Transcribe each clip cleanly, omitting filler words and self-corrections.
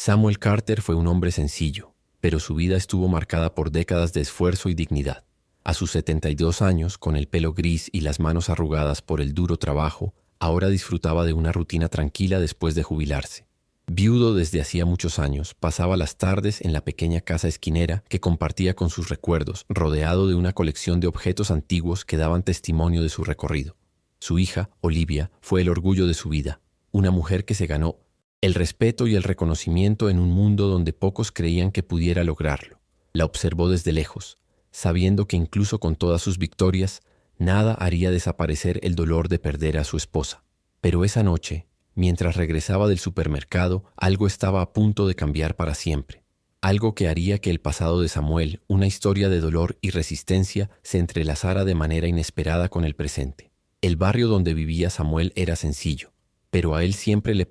Samuel Carter fue un hombre sencillo, pero su vida estuvo marcada por décadas de esfuerzo y dignidad. A sus 72 años, con el pelo gris y las manos arrugadas por el duro trabajo, ahora disfrutaba de una rutina tranquila después de jubilarse. Viudo desde hacía muchos años, pasaba las tardes en la pequeña casa esquinera que compartía con sus recuerdos, rodeado de una colección de objetos antiguos que daban testimonio de su recorrido. Su hija, Olivia, fue el orgullo de su vida, una mujer que se ganó el respeto y el reconocimiento en un mundo donde pocos creían que pudiera lograrlo. La observó desde lejos, sabiendo que incluso con todas sus victorias, nada haría desaparecer el dolor de perder a su esposa. Pero esa noche, mientras regresaba del supermercado, algo estaba a punto de cambiar para siempre. Algo que haría que el pasado de Samuel, una historia de dolor y resistencia, se entrelazara de manera inesperada con el presente. El barrio donde vivía Samuel era sencillo, pero a él siempre le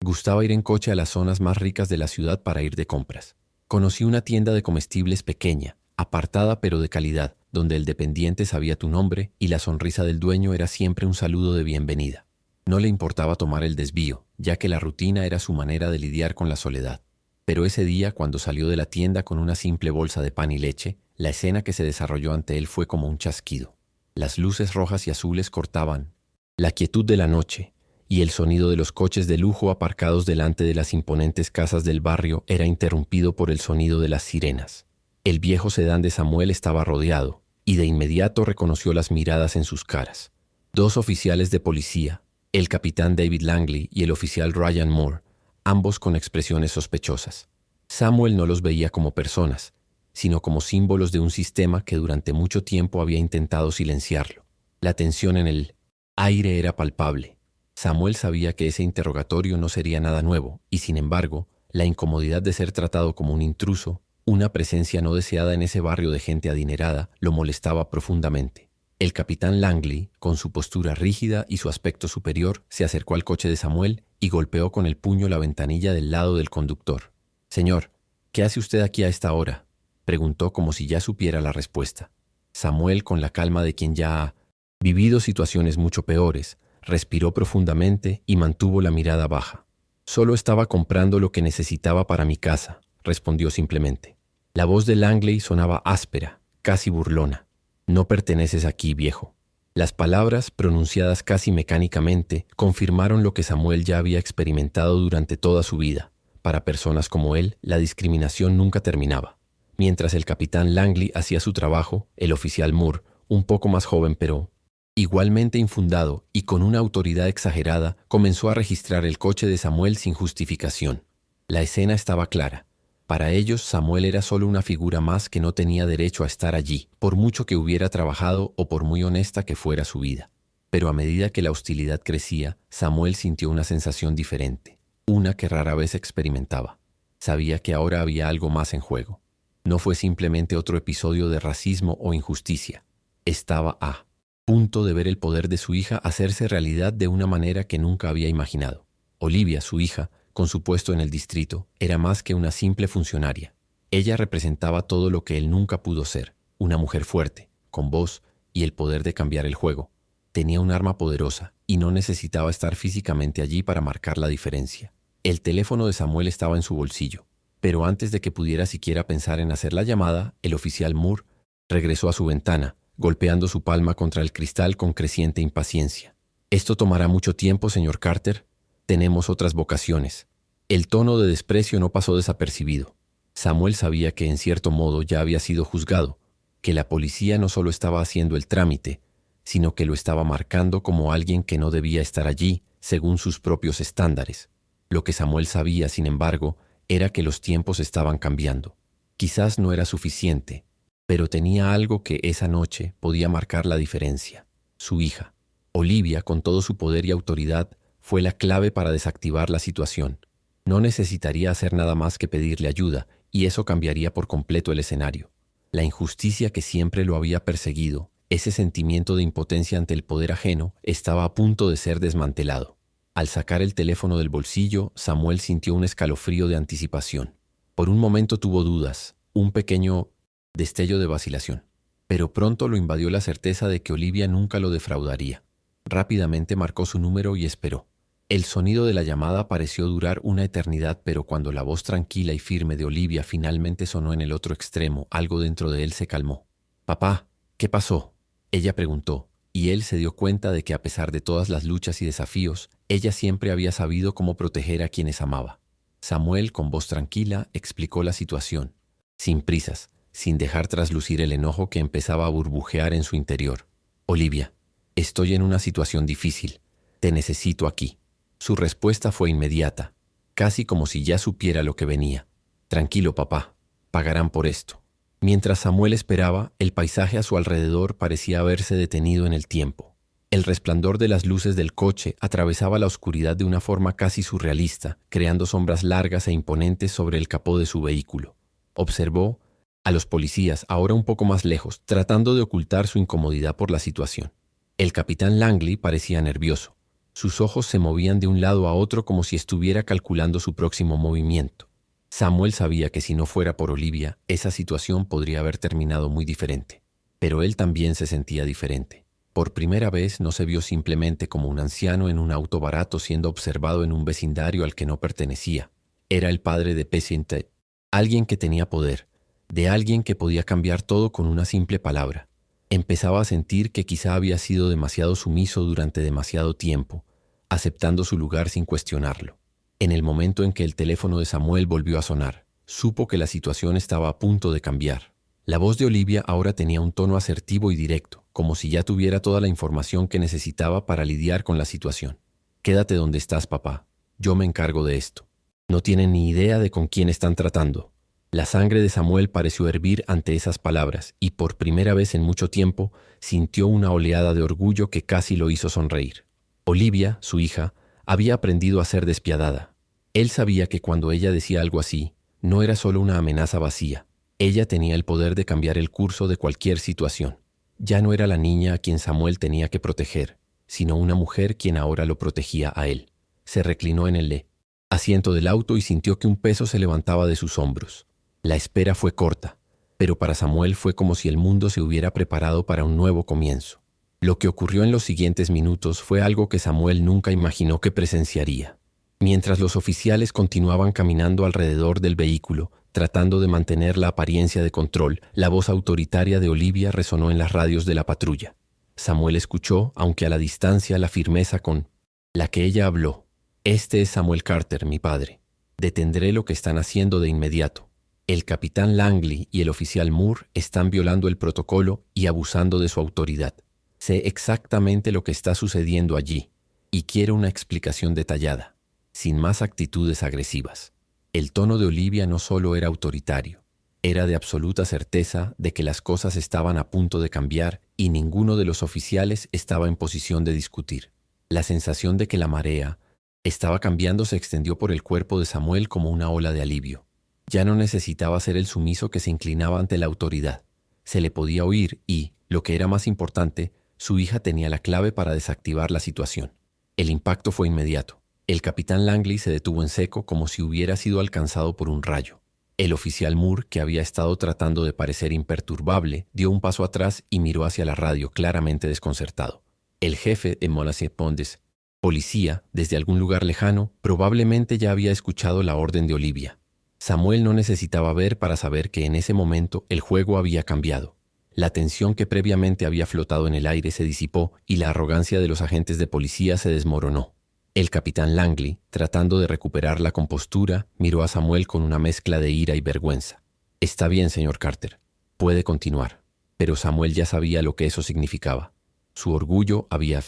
gustaba ir en coche a las zonas más ricas de la ciudad para ir de compras. Conocí una tienda de comestibles pequeña, apartada pero de calidad, donde el dependiente sabía tu nombre y la sonrisa del dueño era siempre un saludo de bienvenida. No le importaba tomar el desvío, ya que la rutina era su manera de lidiar con la soledad. Pero ese día, cuando salió de la tienda con una simple bolsa de pan y leche, la escena que se desarrolló ante él fue como un chasquido. Las luces rojas y azules cortaban la quietud de la noche, y el sonido de los coches de lujo aparcados delante de las imponentes casas del barrio era interrumpido por el sonido de las sirenas. El viejo sedán de Samuel estaba rodeado, y de inmediato reconoció las miradas en sus caras. Dos oficiales de policía, el capitán David Langley y el oficial Ryan Moore, ambos con expresiones sospechosas. Samuel no los veía como personas, sino como símbolos de un sistema que durante mucho tiempo había intentado silenciarlo. La tensión en el aire era palpable. Samuel sabía que ese interrogatorio no sería nada nuevo, y sin embargo, la incomodidad de ser tratado como un intruso, una presencia no deseada en ese barrio de gente adinerada, lo molestaba profundamente. El capitán Langley, con su postura rígida y su aspecto superior, se acercó al coche de Samuel y golpeó con el puño la ventanilla del lado del conductor. «Señor, ¿qué hace usted aquí a esta hora?», preguntó como si ya supiera la respuesta. Samuel, con la calma de quien ya ha vivido situaciones mucho peores, respiró profundamente y mantuvo la mirada baja. «Solo estaba comprando lo que necesitaba para mi casa», respondió simplemente. La voz de Langley sonaba áspera, casi burlona. «No perteneces aquí, viejo». Las palabras, pronunciadas casi mecánicamente, confirmaron lo que Samuel ya había experimentado durante toda su vida. Para personas como él, la discriminación nunca terminaba. Mientras el capitán Langley hacía su trabajo, el oficial Moore, un poco más joven pero igualmente infundado y con una autoridad exagerada, comenzó a registrar el coche de Samuel sin justificación. La escena estaba clara. Para ellos, Samuel era solo una figura más que no tenía derecho a estar allí, por mucho que hubiera trabajado o por muy honesta que fuera su vida. Pero a medida que la hostilidad crecía, Samuel sintió una sensación diferente, una que rara vez experimentaba. Sabía que ahora había algo más en juego. No fue simplemente otro episodio de racismo o injusticia. Estaba a punto de ver el poder de su hija hacerse realidad de una manera que nunca había imaginado. Olivia, su hija, con su puesto en el distrito, era más que una simple funcionaria. Ella representaba todo lo que él nunca pudo ser, una mujer fuerte, con voz y el poder de cambiar el juego. Tenía un arma poderosa y no necesitaba estar físicamente allí para marcar la diferencia. El teléfono de Samuel estaba en su bolsillo, pero antes de que pudiera siquiera pensar en hacer la llamada, el oficial Moore regresó a su ventana, golpeando su palma contra el cristal con creciente impaciencia. «Esto tomará mucho tiempo, señor Carter. Tenemos otras vocaciones». El tono de desprecio no pasó desapercibido. Samuel sabía que en cierto modo ya había sido juzgado, que la policía no solo estaba haciendo el trámite, sino que lo estaba marcando como alguien que no debía estar allí según sus propios estándares. Lo que Samuel sabía, sin embargo, era que los tiempos estaban cambiando. Quizás no era suficiente, pero tenía algo que esa noche podía marcar la diferencia. Su hija, Olivia, con todo su poder y autoridad, fue la clave para desactivar la situación. No necesitaría hacer nada más que pedirle ayuda, y eso cambiaría por completo el escenario. La injusticia que siempre lo había perseguido, ese sentimiento de impotencia ante el poder ajeno, estaba a punto de ser desmantelado. Al sacar el teléfono del bolsillo, Samuel sintió un escalofrío de anticipación. Por un momento tuvo dudas, un pequeño destello de vacilación, pero pronto lo invadió la certeza de que Olivia nunca lo defraudaría. Rápidamente marcó su número y esperó. El sonido de la llamada pareció durar una eternidad, pero cuando la voz tranquila y firme de Olivia finalmente sonó en el otro extremo, algo dentro de él se calmó. «Papá, ¿qué pasó?», ella preguntó, y él se dio cuenta de que a pesar de todas las luchas y desafíos, ella siempre había sabido cómo proteger a quienes amaba. Samuel, con voz tranquila, explicó la situación, sin prisas, sin dejar traslucir el enojo que empezaba a burbujear en su interior. «Olivia, estoy en una situación difícil. Te necesito aquí». Su respuesta fue inmediata, casi como si ya supiera lo que venía. «Tranquilo, papá, pagarán por esto». Mientras Samuel esperaba, el paisaje a su alrededor parecía haberse detenido en el tiempo. El resplandor de las luces del coche atravesaba la oscuridad de una forma casi surrealista, creando sombras largas e imponentes sobre el capó de su vehículo. Observó a los policías, ahora un poco más lejos, tratando de ocultar su incomodidad por la situación. El capitán Langley parecía nervioso. Sus ojos se movían de un lado a otro como si estuviera calculando su próximo movimiento. Samuel sabía que si no fuera por Olivia, esa situación podría haber terminado muy diferente. Pero él también se sentía diferente. Por primera vez no se vio simplemente como un anciano en un auto barato siendo observado en un vecindario al que no pertenecía. Era el padre de Pecinte, alguien que tenía poder, de alguien que podía cambiar todo con una simple palabra. Empezaba a sentir que quizá había sido demasiado sumiso durante demasiado tiempo, aceptando su lugar sin cuestionarlo. En el momento en que el teléfono de Samuel volvió a sonar, supo que la situación estaba a punto de cambiar. La voz de Olivia ahora tenía un tono asertivo y directo, como si ya tuviera toda la información que necesitaba para lidiar con la situación. «Quédate donde estás, papá. Yo me encargo de esto. No tienen ni idea de con quién están tratando». La sangre de Samuel pareció hervir ante esas palabras y por primera vez en mucho tiempo sintió una oleada de orgullo que casi lo hizo sonreír. Olivia, su hija, había aprendido a ser despiadada. Él sabía que cuando ella decía algo así, no era solo una amenaza vacía. Ella tenía el poder de cambiar el curso de cualquier situación. Ya no era la niña a quien Samuel tenía que proteger, sino una mujer quien ahora lo protegía a él. Se reclinó en el asiento del auto y sintió que un peso se levantaba de sus hombros. La espera fue corta, pero para Samuel fue como si el mundo se hubiera preparado para un nuevo comienzo. Lo que ocurrió en los siguientes minutos fue algo que Samuel nunca imaginó que presenciaría. Mientras los oficiales continuaban caminando alrededor del vehículo, tratando de mantener la apariencia de control, la voz autoritaria de Olivia resonó en las radios de la patrulla. Samuel escuchó, aunque a la distancia, la firmeza con la que ella habló. «Este es Samuel Carter, mi padre. Detendré lo que están haciendo de inmediato. El capitán Langley y el oficial Moore están violando el protocolo y abusando de su autoridad. Sé exactamente lo que está sucediendo allí y quiero una explicación detallada, sin más actitudes agresivas». El tono de Olivia no solo era autoritario, era de absoluta certeza de que las cosas estaban a punto de cambiar y ninguno de los oficiales estaba en posición de discutir. La sensación de que la marea estaba cambiando se extendió por el cuerpo de Samuel como una ola de alivio. Ya no necesitaba ser el sumiso que se inclinaba ante la autoridad. Se le podía oír y, lo que era más importante, su hija tenía la clave para desactivar la situación. El impacto fue inmediato. El capitán Langley se detuvo en seco como si hubiera sido alcanzado por un rayo. El oficial Moore, que había estado tratando de parecer imperturbable, dio un paso atrás y miró hacia la radio claramente desconcertado. El jefe de Molasse Pondes, policía, desde algún lugar lejano, probablemente ya había escuchado la orden de Olivia. Samuel no necesitaba ver para saber que en ese momento el juego había cambiado. La tensión que previamente había flotado en el aire se disipó y la arrogancia de los agentes de policía se desmoronó. El capitán Langley, tratando de recuperar la compostura, miró a Samuel con una mezcla de ira y vergüenza. «Está bien, señor Carter. Puede continuar». Pero Samuel ya sabía lo que eso significaba. Su orgullo había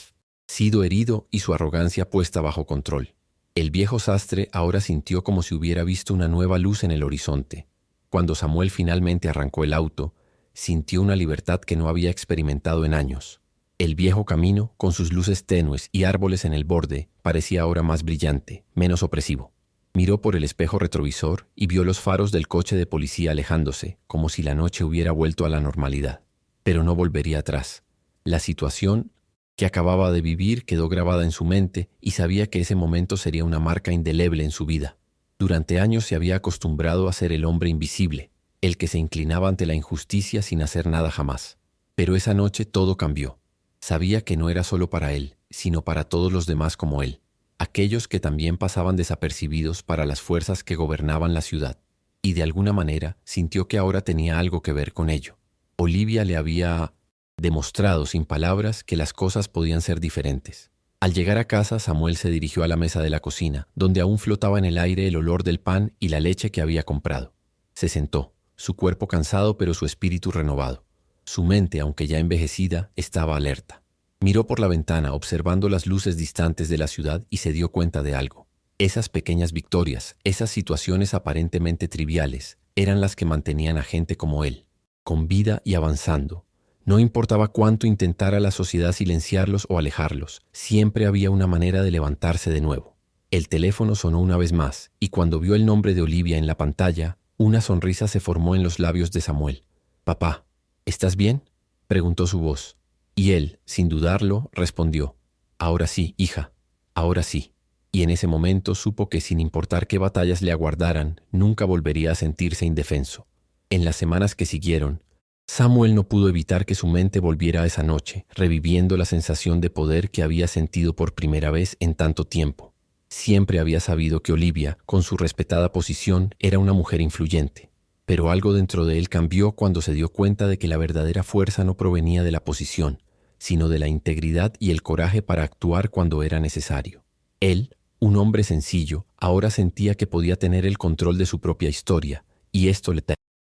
sido herido y su arrogancia puesta bajo control. El viejo sastre ahora sintió como si hubiera visto una nueva luz en el horizonte. Cuando Samuel finalmente arrancó el auto, sintió una libertad que no había experimentado en años. El viejo camino, con sus luces tenues y árboles en el borde, parecía ahora más brillante, menos opresivo. Miró por el espejo retrovisor y vio los faros del coche de policía alejándose, como si la noche hubiera vuelto a la normalidad. Pero no volvería atrás. La situación que acababa de vivir quedó grabada en su mente y sabía que ese momento sería una marca indeleble en su vida. Durante años se había acostumbrado a ser el hombre invisible, el que se inclinaba ante la injusticia sin hacer nada jamás. Pero esa noche todo cambió. Sabía que no era solo para él, sino para todos los demás como él. aquellos que también pasaban desapercibidos para las fuerzas que gobernaban la ciudad, y de alguna manera sintió que ahora tenía algo que ver con ello. Olivia le había demostrado sin palabras que las cosas podían ser diferentes. Al llegar a casa, Samuel se dirigió a la mesa de la cocina, donde aún flotaba en el aire el olor del pan y la leche que había comprado. Se sentó, su cuerpo cansado pero su espíritu renovado. Su mente, aunque ya envejecida, estaba alerta. Miró por la ventana, observando las luces distantes de la ciudad, y se dio cuenta de algo. Esas pequeñas victorias, esas situaciones aparentemente triviales, eran las que mantenían a gente como él, con vida y avanzando. No importaba cuánto intentara la sociedad silenciarlos o alejarlos, siempre había una manera de levantarse de nuevo. El teléfono sonó una vez más, y cuando vio el nombre de Olivia en la pantalla, una sonrisa se formó en los labios de Samuel. «Papá, ¿estás bien?», preguntó su voz. Y él, sin dudarlo, respondió: «Ahora sí, hija, ahora sí». Y en ese momento supo que sin importar qué batallas le aguardaran, nunca volvería a sentirse indefenso. En las semanas que siguieron, Samuel no pudo evitar que su mente volviera a esa noche, reviviendo la sensación de poder que había sentido por primera vez en tanto tiempo. Siempre había sabido que Olivia, con su respetada posición, era una mujer influyente. Pero algo dentro de él cambió cuando se dio cuenta de que la verdadera fuerza no provenía de la posición, sino de la integridad y el coraje para actuar cuando era necesario. Él, un hombre sencillo, ahora sentía que podía tener el control de su propia historia, y esto le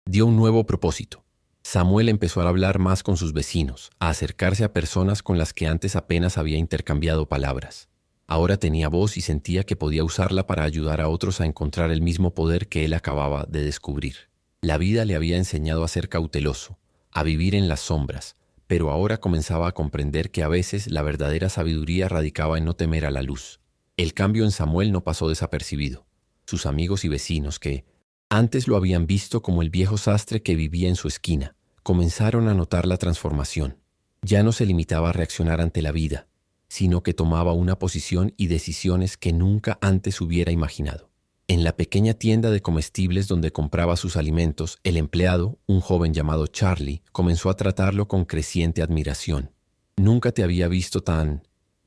dio un nuevo propósito. Samuel empezó a hablar más con sus vecinos, a acercarse a personas con las que antes apenas había intercambiado palabras. Ahora tenía voz y sentía que podía usarla para ayudar a otros a encontrar el mismo poder que él acababa de descubrir. La vida le había enseñado a ser cauteloso, a vivir en las sombras, pero ahora comenzaba a comprender que a veces la verdadera sabiduría radicaba en no temer a la luz. El cambio en Samuel no pasó desapercibido. Sus amigos y vecinos, que antes lo habían visto como el viejo sastre que vivía en su esquina, comenzaron a notar la transformación. Ya no se limitaba a reaccionar ante la vida, sino que tomaba una posición y decisiones que nunca antes hubiera imaginado. En la pequeña tienda de comestibles donde compraba sus alimentos, el empleado, un joven llamado Charlie, comenzó a tratarlo con creciente admiración. «Nunca te había visto tan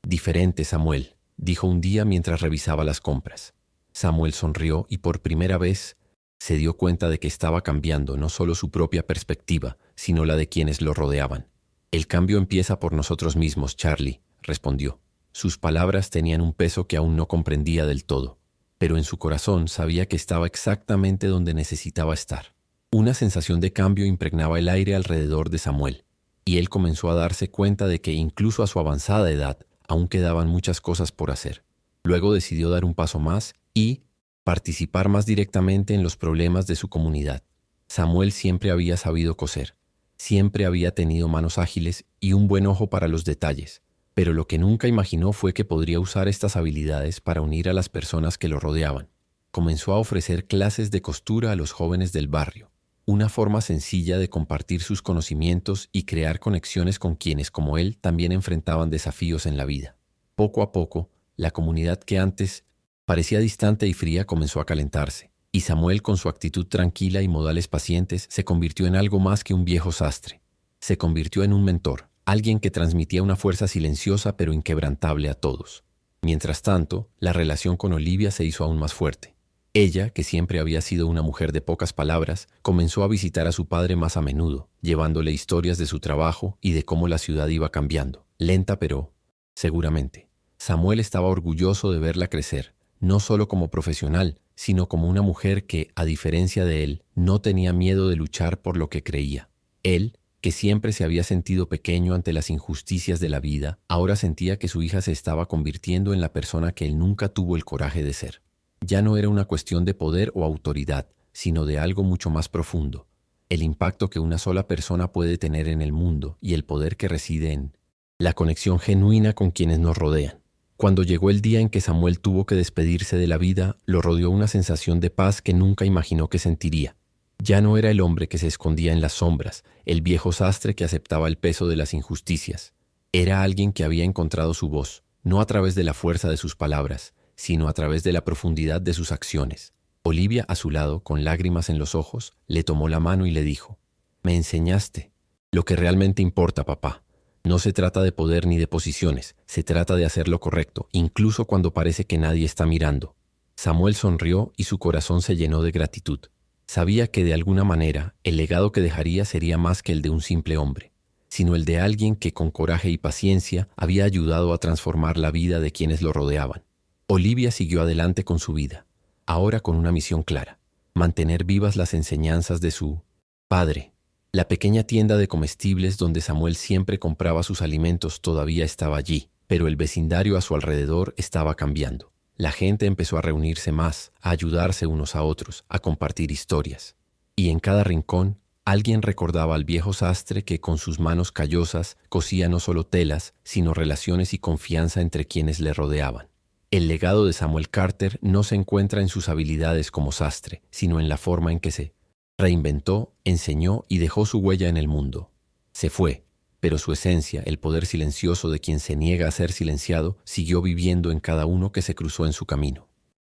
diferente, Samuel», dijo un día mientras revisaba las compras. Samuel sonrió y por primera vez se dio cuenta de que estaba cambiando no solo su propia perspectiva, sino la de quienes lo rodeaban. «El cambio empieza por nosotros mismos, Charlie», respondió. Sus palabras tenían un peso que aún no comprendía del todo, pero en su corazón sabía que estaba exactamente donde necesitaba estar. Una sensación de cambio impregnaba el aire alrededor de Samuel, y él comenzó a darse cuenta de que incluso a su avanzada edad aún quedaban muchas cosas por hacer. Luego decidió dar un paso más y participar más directamente en los problemas de su comunidad. Samuel siempre había sabido coser, siempre había tenido manos ágiles y un buen ojo para los detalles, pero lo que nunca imaginó fue que podría usar estas habilidades para unir a las personas que lo rodeaban. Comenzó a ofrecer clases de costura a los jóvenes del barrio, una forma sencilla de compartir sus conocimientos y crear conexiones con quienes, como él, también enfrentaban desafíos en la vida. Poco a poco, la comunidad que antes parecía distante y fría comenzó a calentarse, y Samuel, con su actitud tranquila y modales pacientes, se convirtió en algo más que un viejo sastre. Se convirtió en un mentor, alguien que transmitía una fuerza silenciosa pero inquebrantable a todos. Mientras tanto, la relación con Olivia se hizo aún más fuerte. Ella, que siempre había sido una mujer de pocas palabras, comenzó a visitar a su padre más a menudo, llevándole historias de su trabajo y de cómo la ciudad iba cambiando, lenta pero seguramente. Samuel estaba orgulloso de verla crecer, no solo como profesional, sino como una mujer que, a diferencia de él, no tenía miedo de luchar por lo que creía. Él, que siempre se había sentido pequeño ante las injusticias de la vida, ahora sentía que su hija se estaba convirtiendo en la persona que él nunca tuvo el coraje de ser. Ya no era una cuestión de poder o autoridad, sino de algo mucho más profundo, el impacto que una sola persona puede tener en el mundo y el poder que reside en la conexión genuina con quienes nos rodean. Cuando llegó el día en que Samuel tuvo que despedirse de la vida, lo rodeó una sensación de paz que nunca imaginó que sentiría. Ya no era el hombre que se escondía en las sombras, el viejo sastre que aceptaba el peso de las injusticias. Era alguien que había encontrado su voz, no a través de la fuerza de sus palabras, sino a través de la profundidad de sus acciones. Olivia, a su lado, con lágrimas en los ojos, le tomó la mano y le dijo: «Me enseñaste lo que realmente importa, papá. No se trata de poder ni de posiciones, se trata de hacer lo correcto, incluso cuando parece que nadie está mirando. Samuel sonrió y su corazón se llenó de gratitud. Sabía que de alguna manera el legado que dejaría sería más que el de un simple hombre, sino el de alguien que con coraje y paciencia había ayudado a transformar la vida de quienes lo rodeaban. Olivia siguió adelante con su vida, ahora con una misión clara: mantener vivas las enseñanzas de su padre. La pequeña tienda de comestibles donde Samuel siempre compraba sus alimentos todavía estaba allí, pero el vecindario a su alrededor estaba cambiando. La gente empezó a reunirse más, a ayudarse unos a otros, a compartir historias. Y en cada rincón, alguien recordaba al viejo sastre que con sus manos callosas cosía no solo telas, sino relaciones y confianza entre quienes le rodeaban. El legado de Samuel Carter no se encuentra en sus habilidades como sastre, sino en la forma en que se reinventó, enseñó y dejó su huella en el mundo. Se fue, pero su esencia, el poder silencioso de quien se niega a ser silenciado, siguió viviendo en cada uno que se cruzó en su camino.